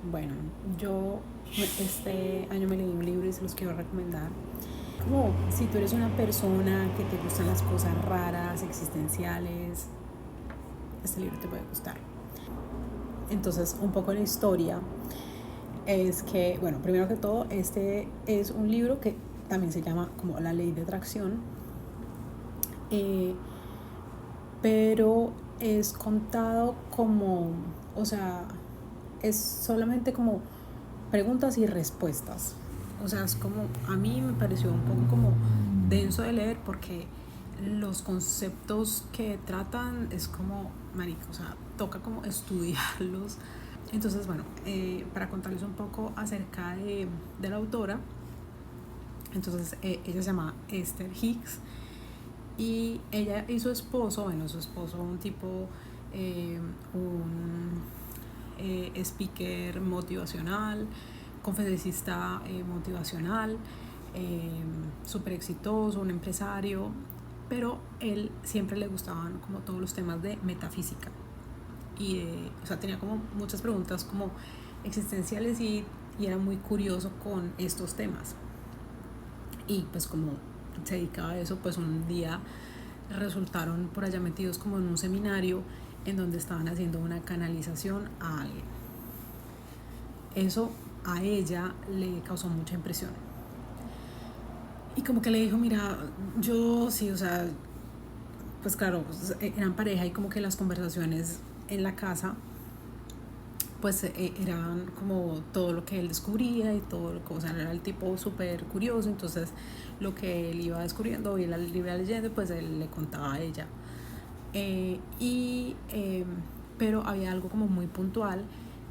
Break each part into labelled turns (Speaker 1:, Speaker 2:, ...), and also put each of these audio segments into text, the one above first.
Speaker 1: Bueno, yo este año me leí un libro y se los quiero recomendar. Como si tú eres una persona que te gustan las cosas raras, existenciales, este libro te puede gustar. Entonces, un poco la historia es que, bueno, primero que todo, este es un libro que también se llama como La Ley de Atracción, eh, pero es contado como, o sea, es solamente como preguntas y respuestas. O sea, es como, a mí me pareció un poco como denso de leer porque los conceptos que tratan es como, marico, o sea, toca como estudiarlos. Entonces, bueno, para contarles un poco acerca de la autora, entonces ella se llama Esther Hicks y ella y su esposo, bueno, su esposo, un tipo, un speaker motivacional, conferencista motivacional, eh, súper exitoso, un empresario, pero él siempre le gustaban como todos los temas de metafísica y o sea, tenía como muchas preguntas como existenciales y era muy curioso con estos temas y pues como se dedicaba a eso, pues un día resultaron por allá metidos como en un seminario en donde estaban haciendo una canalización a alguien. Eso a ella le causó mucha impresión. Y como que le dijo, mira, yo sí, o sea, pues claro, pues, eran pareja y como que las conversaciones en la casa pues eran como todo lo que él descubría y todo lo que, o sea, era el tipo súper curioso, entonces lo que él iba descubriendo y él iba leyendo, pues él le contaba a ella. Eh, y, eh, pero había algo como muy puntual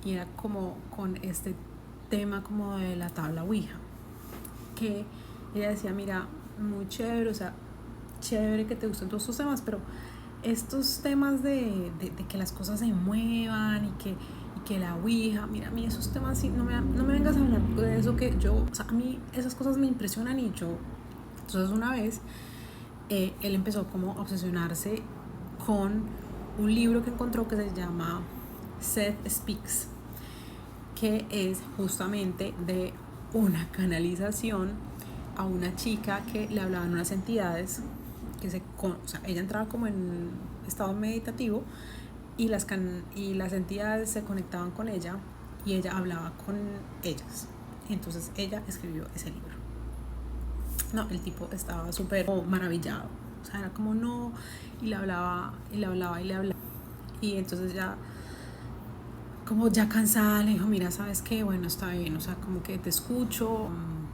Speaker 1: y era como con este tema como de la tabla Ouija, que ella decía, mira, muy chévere, o sea, chévere que te gusten todos estos temas, pero estos temas de que las cosas se muevan y que la Ouija, mira, a mí esos temas sí, no me vengas a hablar de eso que yo, o sea, a mí esas cosas me impresionan y yo, entonces una vez él empezó como a obsesionarse con un libro que encontró que se llama Seth Speaks, que es justamente de una canalización a una chica que le hablaban unas entidades que o sea, ella entraba como en estado meditativo y y las entidades se conectaban con ella y ella hablaba con ellas. Entonces ella escribió ese libro. No, el tipo estaba súper maravillado. O sea, era como no, y le hablaba, y le hablaba, y le hablaba. Y entonces ya, como ya cansada, le dijo, mira, ¿sabes qué? Bueno, está bien, o sea, como que te escucho.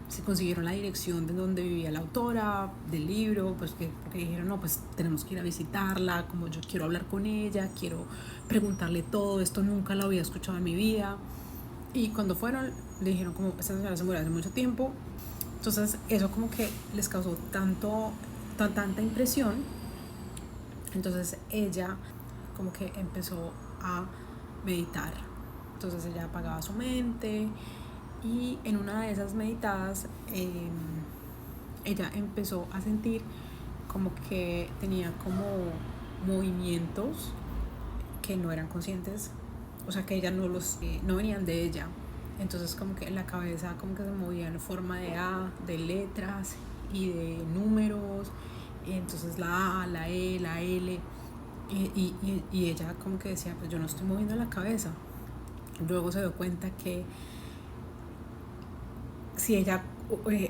Speaker 1: Se consiguieron la dirección de donde vivía la autora del libro, pues porque dijeron, no, pues tenemos que ir a visitarla, como yo quiero hablar con ella, quiero preguntarle todo, esto nunca lo había escuchado en mi vida. Y cuando fueron, le dijeron como, esta señora se murió hace mucho tiempo. Entonces eso como que les causó tanta impresión. Entonces ella como que empezó a meditar. Entonces ella apagaba su mente y en una de esas meditadas ella empezó a sentir como que tenía como movimientos que no eran conscientes, o sea que ella no venían de ella. Entonces como que en la cabeza como que se movía en forma de A, de letras y de números, y entonces la A, la E, la L, y ella como que decía, pues yo no estoy moviendo la cabeza. Luego se dio cuenta que si ella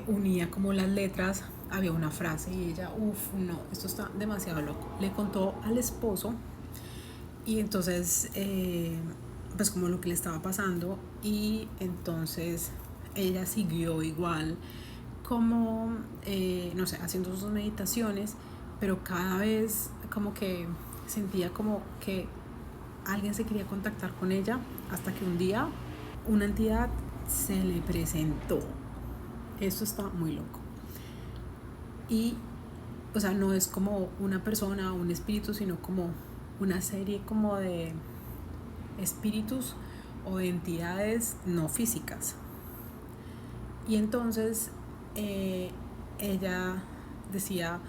Speaker 1: unía como las letras, había una frase y ella, uff, no, esto está demasiado loco. Le contó al esposo y entonces, pues como lo que le estaba pasando y entonces ella siguió igual como, no sé, haciendo sus meditaciones, pero cada vez como que sentía como que alguien se quería contactar con ella hasta que un día una entidad se le presentó. Esto está muy loco. Y, o sea, no es como una persona o un espíritu, sino como una serie como de espíritus o de entidades no físicas. Y entonces ella decía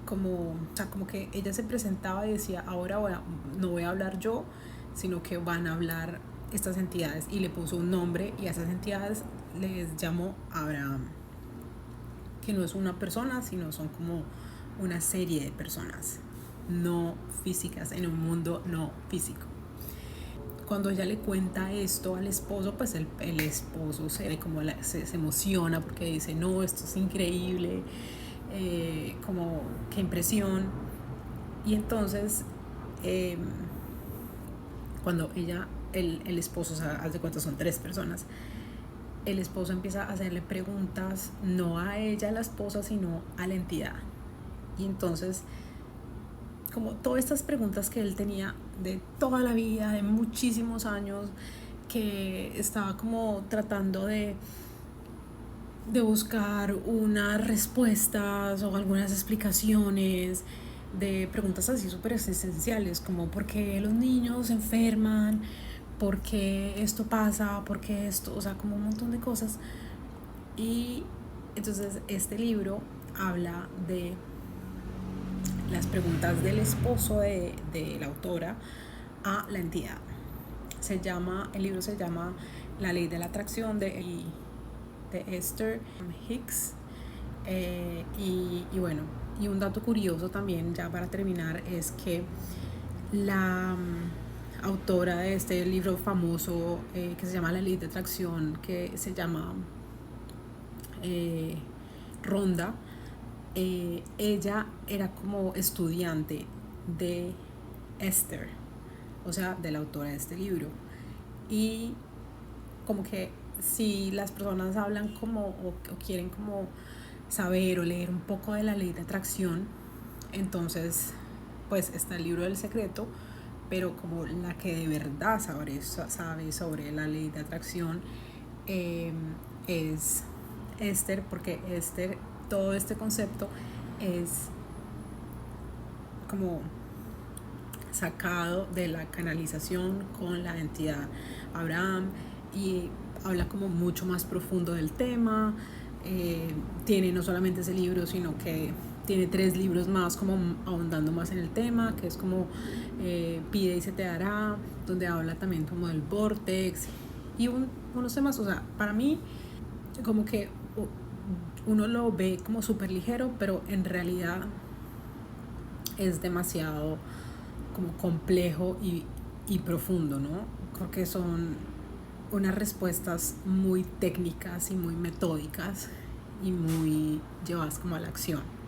Speaker 1: como, o sea, como que ella se presentaba y decía, ahora no voy a hablar yo, sino que van a hablar estas entidades y le puso un nombre, y a esas entidades les llamó Abraham, que no es una persona, sino son como una serie de personas no físicas en un mundo no físico. Cuando ella le cuenta esto al esposo, pues el esposo se emociona porque dice, no, esto es increíble, como qué impresión. Y entonces cuando el esposo, o sea, haz de cuenta son 3 personas, el esposo empieza a hacerle preguntas, no a ella, la esposa, sino a la entidad. Y entonces, como todas estas preguntas que él tenía de toda la vida, de muchísimos años, que estaba como tratando de buscar unas respuestas o algunas explicaciones, de preguntas así súper existenciales, como por qué los niños se enferman, por qué esto pasa, por qué esto, o sea, como un montón de cosas. Y entonces este libro habla de las preguntas del esposo de la autora a la entidad. El libro se llama La ley de la atracción de Esther Hicks. Y bueno, y un dato curioso también, ya para terminar, es que la autora de este libro famoso que se llama La ley de atracción, que se llama Rhonda, ella era como estudiante de Esther, o sea, de la autora de este libro. Y como que si las personas hablan como o quieren como saber o leer un poco de la ley de atracción, entonces pues está el libro del secreto, pero como la que de verdad sabe sobre la ley de atracción es Esther, porque Esther, todo este concepto es como sacado de la canalización con la entidad Abraham, y habla como mucho más profundo del tema. Tiene no solamente ese libro, sino que tiene 3 libros más como ahondando más en el tema, que es como Pide y se te dará, donde habla también como del vortex y unos temas, o sea, para mí como que uno lo ve como súper ligero, pero en realidad es demasiado como complejo y profundo, ¿no? Porque son unas respuestas muy técnicas y muy metódicas y muy llevadas como a la acción.